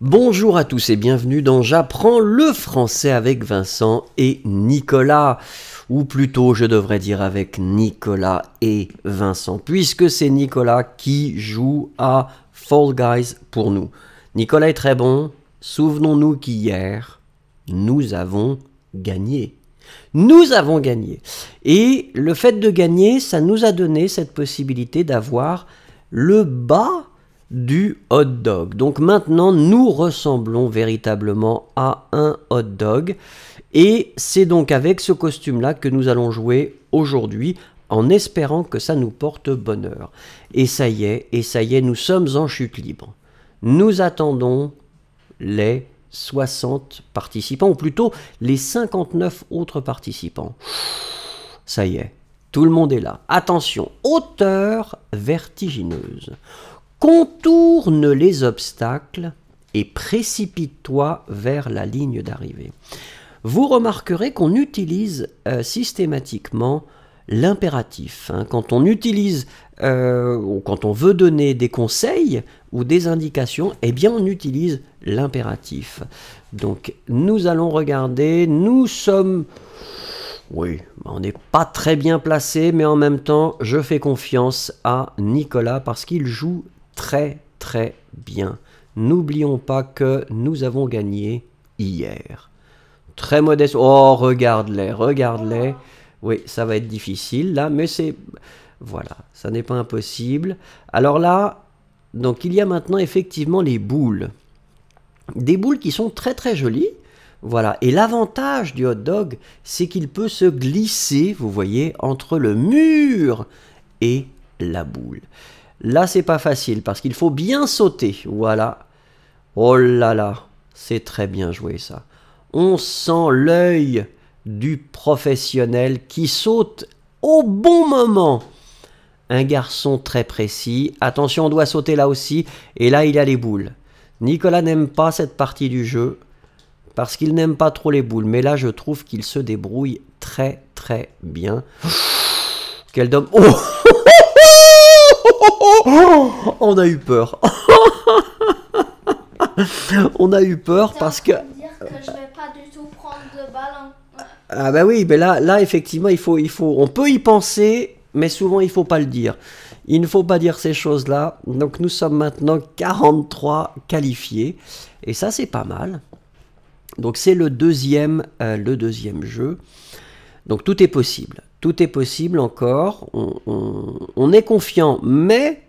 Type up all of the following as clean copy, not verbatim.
Bonjour à tous et bienvenue dans J'apprends le français avec Vincent et Nicolas. Ou plutôt, je devrais dire avec Nicolas et Vincent, puisque c'est Nicolas qui joue à Fall Guys pour nous. Nicolas est très bon. Souvenons-nous qu'hier, nous avons gagné. Nous avons gagné. Et le fait de gagner, ça nous a donné cette possibilité d'avoir le bas du hot dog. Donc maintenant, nous ressemblons véritablement à un hot dog. Et c'est donc avec ce costume-là que nous allons jouer aujourd'hui, en espérant que ça nous porte bonheur. Et ça y est, nous sommes en chute libre. Nous attendons les 60 participants, ou plutôt les 59 autres participants. Ça y est, tout le monde est là. Attention, hauteur vertigineuse. Contourne les obstacles et précipite-toi vers la ligne d'arrivée. Vous remarquerez qu'on utilise systématiquement l'impératif. Quand on utilise, ou quand on veut donner des conseils ou des indications, eh bien on utilise l'impératif. Donc nous allons regarder, nous sommes... Oui, on n'est pas très bien placé, mais en même temps, je fais confiance à Nicolas parce qu'il joue très très bien. N'oublions pas que nous avons gagné hier. Très modeste. Oh, regarde-les, regarde-les. Oui, ça va être difficile là, mais c'est... Voilà, ça n'est pas impossible. Alors là, donc il y a maintenant effectivement les boules. Des boules qui sont très très jolies. Voilà, et l'avantage du hot dog, c'est qu'il peut se glisser, vous voyez, entre le mur et la boule. Là, c'est pas facile, parce qu'il faut bien sauter, voilà. Oh là là, c'est très bien joué ça. On sent l'œil du professionnel qui saute au bon moment. Un garçon très précis. Attention, on doit sauter là aussi, et là, il y a les boules. Nicolas n'aime pas cette partie du jeu, parce qu'il n'aime pas trop les boules. Mais là, je trouve qu'il se débrouille très, très bien. Quel dommage. Oh, on a eu peur. On a eu peur parce que... dire que je vais pas du tout prendre de ballon. Ah bah oui, mais là effectivement, on peut y penser, mais souvent, il ne faut pas le dire. Il ne faut pas dire ces choses-là. Donc, nous sommes maintenant 43 qualifiés. Et ça, c'est pas mal. Donc c'est le deuxième jeu. Donc tout est possible. Tout est possible encore. On est confiant, mais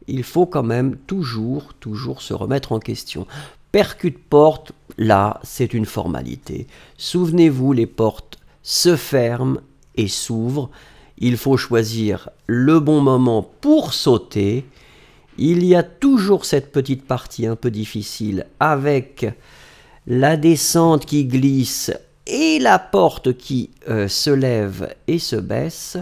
il faut quand même toujours se remettre en question. Percute porte, là, c'est une formalité. Souvenez-vous, les portes se ferment et s'ouvrent. Il faut choisir le bon moment pour sauter. Il y a toujours cette petite partie un peu difficile avec... la descente qui glisse et la porte qui se lève et se baisse.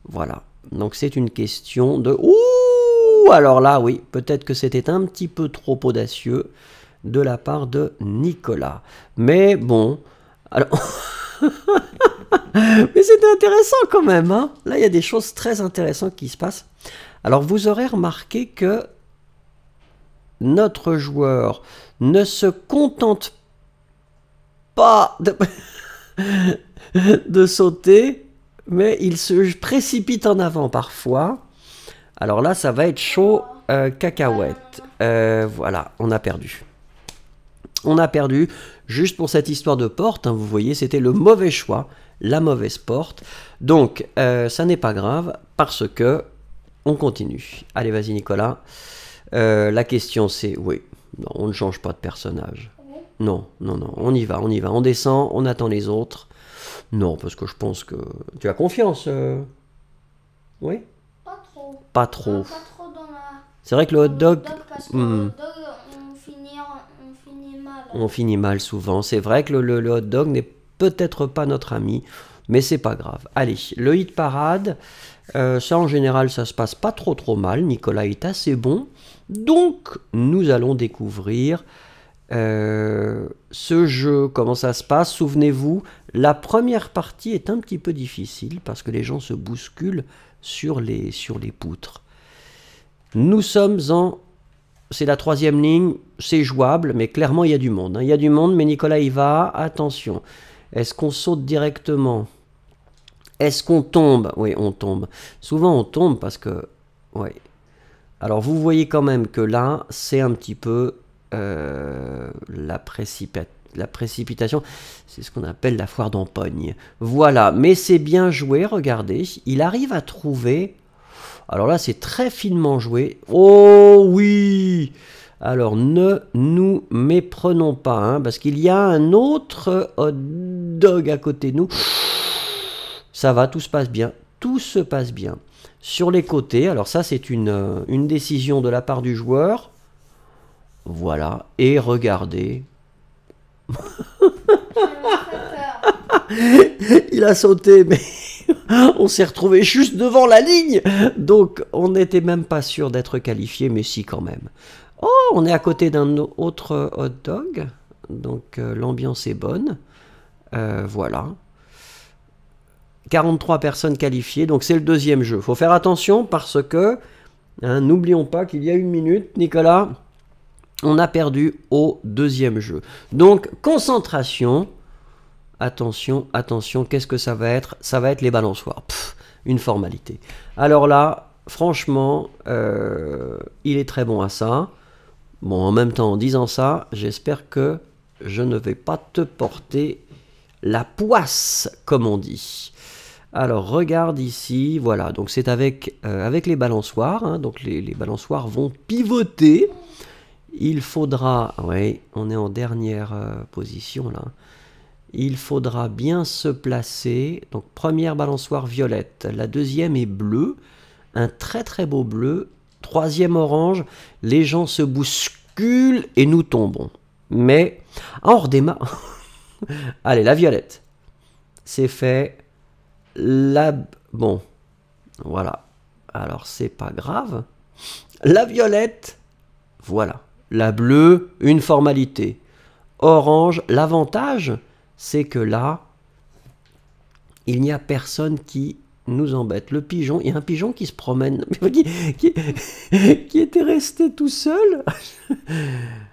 Voilà. Donc c'est une question de... Ouh! Alors là, oui, peut-être que c'était un petit peu trop audacieux de la part de Nicolas. Mais bon... Alors... Mais c'était intéressant quand même, hein. Là, il y a des choses très intéressantes qui se passent. Alors vous aurez remarqué que notre joueur ne se contente pas de sauter, mais il se précipite en avant parfois. Alors là, ça va être chaud cacahuète. Voilà, on a perdu. On a perdu juste pour cette histoire de porte. Hein, vous voyez, c'était le mauvais choix, la mauvaise porte. Donc, ça n'est pas grave parce que on continue. Allez, vas-y Nicolas. La question c'est, oui, non, on ne change pas de personnage. Non, non, non, on y va, on descend, on attend les autres. Non, parce que je pense que... Tu as confiance Oui. Pas trop. Pas trop. Pas trop dans la... C'est vrai que le hot dog... Parce que le hot dog, on finit mal. On finit mal souvent. C'est vrai que le hot dog n'est peut-être pas notre ami, mais c'est pas grave. Allez, le hit parade, ça en général, ça se passe pas trop mal. Nicolas est assez bon. Donc, nous allons découvrir ce jeu, comment ça se passe. Souvenez-vous, la première partie est un petit peu difficile parce que les gens se bousculent sur les poutres. Nous sommes en c'est la troisième ligne, c'est jouable, mais clairement il y a du monde. Hein. Il y a du monde, mais Nicolas y va. Attention, est-ce qu'on saute directement? Est-ce qu'on tombe? Oui, on tombe. Souvent on tombe parce que... Ouais. Alors vous voyez quand même que là, c'est un petit peu la précipitation. C'est ce qu'on appelle la foire d'empoigne. Voilà, mais c'est bien joué, regardez. Il arrive à trouver... Alors là, c'est très finement joué. Oh oui! Alors, ne nous méprenons pas, hein, parce qu'il y a un autre hot dog à côté de nous. Ça va, tout se passe bien. Tout se passe bien. Sur les côtés, alors ça, c'est une décision de la part du joueur. Voilà. Et regardez. Il a sauté, mais... On s'est retrouvé juste devant la ligne. Donc, on n'était même pas sûr d'être qualifié, mais si quand même. Oh, on est à côté d'un autre hot dog. Donc, l'ambiance est bonne. Voilà. 43 personnes qualifiées. Donc, c'est le deuxième jeu. Il faut faire attention parce que, hein, n'oublions pas qu'il y a 1 minute, Nicolas, on a perdu au deuxième jeu. Donc, concentration. Attention, attention, qu'est-ce que ça va être? Ça va être les balançoires. Pff, une formalité. Alors là, franchement, il est très bon à ça. Bon, en même temps, en disant ça, j'espère que je ne vais pas te porter la poisse, comme on dit. Alors, regarde ici, voilà, donc c'est avec les balançoires. Hein, donc les balançoires vont pivoter. Il faudra... Oui, on est en dernière position, là. Il faudra bien se placer. Donc, première balançoire violette. La deuxième est bleue. Un très très beau bleu. Troisième orange. Les gens se bousculent et nous tombons. Mais, on redémarre. Allez, la violette. C'est fait. Bon, voilà. Alors, c'est pas grave. La violette. Voilà. La bleue, une formalité. Orange, l'avantage... c'est que là, il n'y a personne qui nous embête. Le pigeon, il y a un pigeon qui se promène, qui était resté tout seul.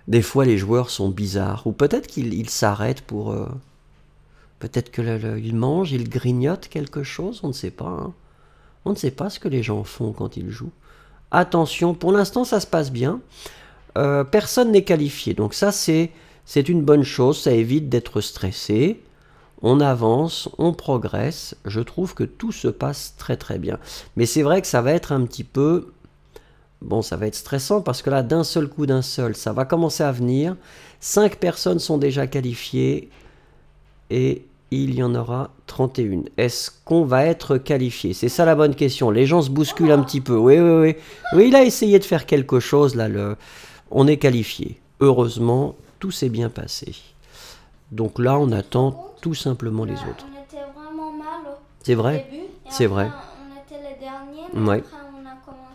Des fois, les joueurs sont bizarres. Ou peut-être qu'ils s'arrêtent pour... peut-être qu'ils mangent, ils grignotent quelque chose, on ne sait pas. Hein. On ne sait pas ce que les gens font quand ils jouent. Attention, pour l'instant, ça se passe bien. Personne n'est qualifié, donc ça, c'est une bonne chose, ça évite d'être stressé. On avance, on progresse. Je trouve que tout se passe très très bien. Mais c'est vrai que ça va être un petit peu... Bon, ça va être stressant parce que là, d'un seul coup, ça va commencer à venir. 5 personnes sont déjà qualifiées et il y en aura 31. Est-ce qu'on va être qualifié? C'est ça la bonne question. Les gens se bousculent un petit peu. Oui, oui, oui. Oui, il a essayé de faire quelque chose là. On est qualifié. Heureusement, tout s'est bien passé. Donc là, on attend tout simplement les autres. On était vraiment mal c'est vrai, c'est vrai. On était les derniers, mais ouais. après on a commencé.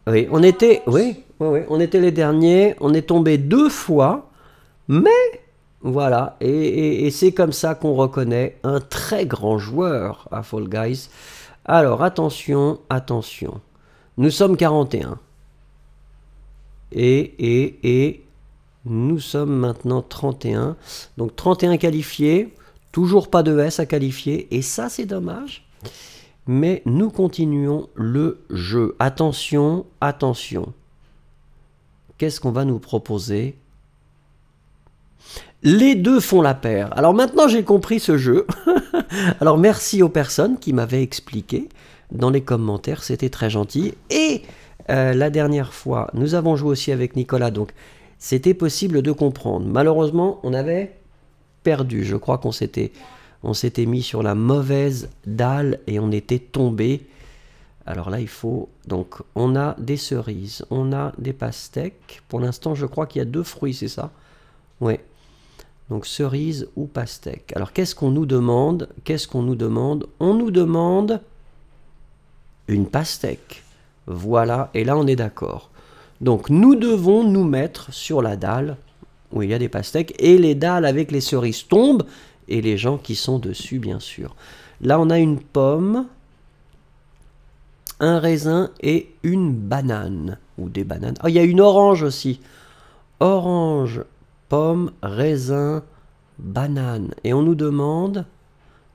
Oui, on était, on était les derniers. On est tombé 2 fois, mais voilà. Et c'est comme ça qu'on reconnaît un très grand joueur à Fall Guys. Alors attention, attention. Nous sommes 41. Et nous sommes maintenant 31. Donc 31 qualifiés. Toujours pas de S à qualifier. Et ça, c'est dommage. Mais nous continuons le jeu. Attention, attention. Qu'est-ce qu'on va nous proposer? Les deux font la paire. Alors maintenant, j'ai compris ce jeu. Alors merci aux personnes qui m'avaient expliqué dans les commentaires. C'était très gentil. Et la dernière fois, nous avons joué aussi avec Nicolas. Donc, c'était possible de comprendre. Malheureusement, on avait perdu. Je crois qu'on s'était mis sur la mauvaise dalle et on était tombé. Alors là, il faut... Donc, on a des cerises, on a des pastèques. Pour l'instant, je crois qu'il y a 2 fruits, c'est ça? Oui. Donc, cerises ou pastèques. Alors, qu'est-ce qu'on nous demande? Qu'est-ce qu'on nous demande? On nous demande une pastèque. Voilà, et là, on est d'accord. Donc, nous devons nous mettre sur la dalle où il y a des pastèques. Et les dalles avec les cerises tombent. Et les gens qui sont dessus, bien sûr. Là, on a une pomme, un raisin et une banane. Ou des bananes. Ah, il y a une orange aussi. Orange, pomme, raisin, banane. Et on nous demande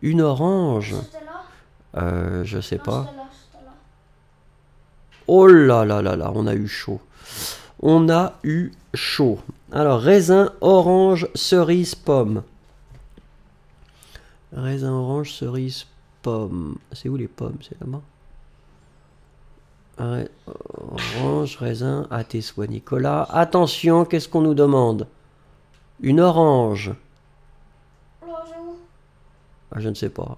une orange. J'étais là? Je sais Non, pas. j'étais là. Oh là là là là, on a eu chaud. On a eu chaud. Alors, raisin, orange, cerise, pomme. Raisin, orange, cerise, pomme. C'est où les pommes? C'est là-bas. Orange, raisin, à tes souhaits, Nicolas. Attention, qu'est-ce qu'on nous demande? Une orange. Alors, j'ai où? Ah, je ne sais pas.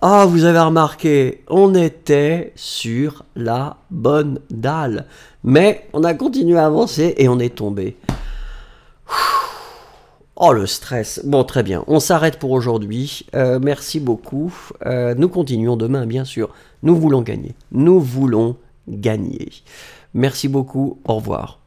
Ah, vous avez remarqué, on était sur la bonne dalle. Mais on a continué à avancer et on est tombé. Oh, le stress. Bon, très bien. On s'arrête pour aujourd'hui. Merci beaucoup. Nous continuons demain, bien sûr. Nous voulons gagner. Nous voulons gagner. Merci beaucoup. Au revoir.